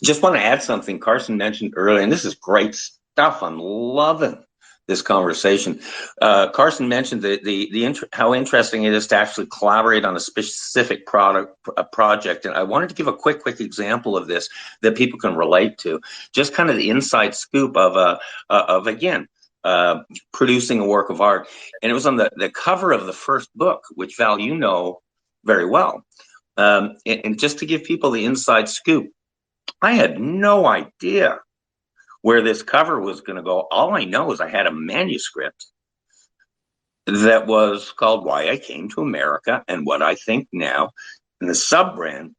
Just want to add something Carson mentioned earlier, and this is great stuff. I'm loving this conversation. Carson mentioned how interesting it is to actually collaborate on a specific project, and I wanted to give a quick example of this that people can relate to. Just kind of the inside scoop of again producing a work of art, and it was on the cover of the first book, which Val, you know very well. And just to give people the inside scoop, I had no idea where this cover was going to go. All I know is I had a manuscript that was called Why I Came to America and What I Think Now. And the sub brand,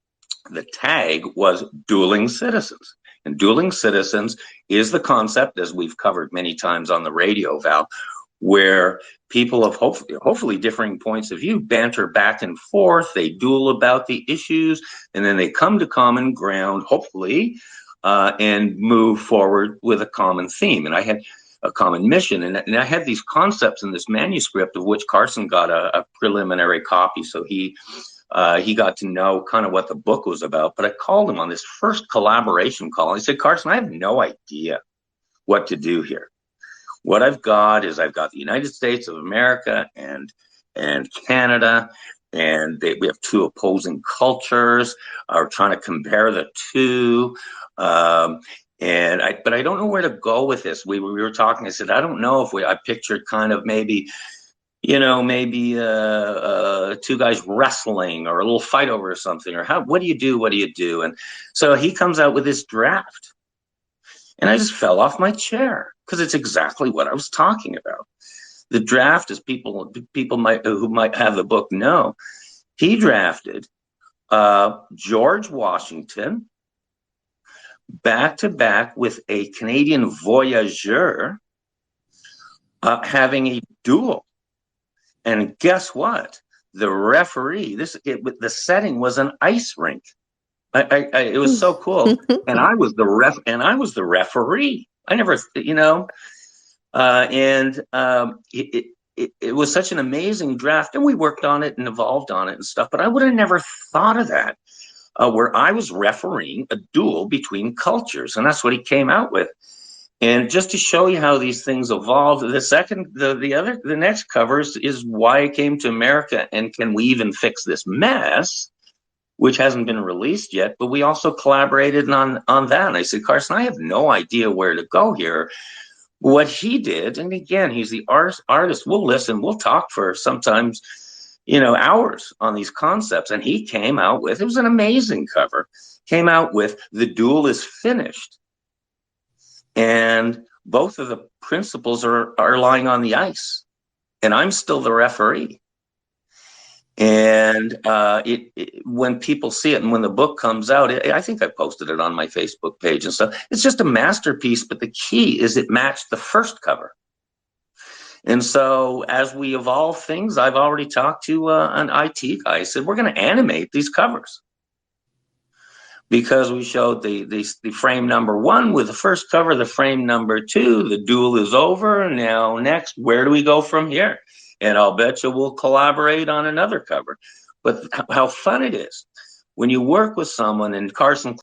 the tag was Dueling Citizens. And Dueling Citizens is the concept, as we've covered many times on the radio, Val, where people of hopefully differing points of view banter back and forth. They duel about the issues, and then they come to common ground, hopefully, and move forward with a common theme. And I had a common mission, and I had these concepts in this manuscript, of which Carson got a preliminary copy, so he got to know kind of what the book was about. But I called him on this first collaboration call. I said, Carson, I have no idea what to do here. What I've got is I've got the United States of America and Canada, and we have two opposing cultures. We're trying to compare the two, but I don't know where to go with this. We were talking. I said I don't know if I pictured kind of maybe two guys wrestling or a little fight over something, or what do you do? And so he comes out with this draft, and I just fell off my chair because it's exactly what I was talking about. The draft, as people who might have the book know, he drafted George Washington back to back with a Canadian voyageur having a duel. And guess what? The referee, the setting was an ice rink. It was so cool. And I was the referee. I never, it was such an amazing draft, and we worked on it and evolved on it and stuff. But I would have never thought of that, where I was refereeing a duel between cultures, and that's what he came out with. And just to show you how these things evolved, the next cover is Why I Came to America and Can We Even Fix This Mess, which hasn't been released yet, but we also collaborated on that. And I said, Carson, I have no idea where to go here. What he did, and again, he's the artist. We'll listen, we'll talk for sometimes, hours on these concepts. And he came out with, it was an amazing cover, came out with The Duel is Finished. And both of the principals are lying on the ice, and I'm still the referee. And when people see it, and when the book comes out, I think I posted it on my Facebook page and stuff. It's just a masterpiece, but the key is it matched the first cover. And so as we evolve things, I've already talked to an IT guy. I said, we're going to animate these covers, because we showed the frame number 1 with the first cover, the frame number 2, the duel is over. Now, next, where do we go from here? And I'll bet you we'll collaborate on another cover. But how fun it is when you work with someone, and Carson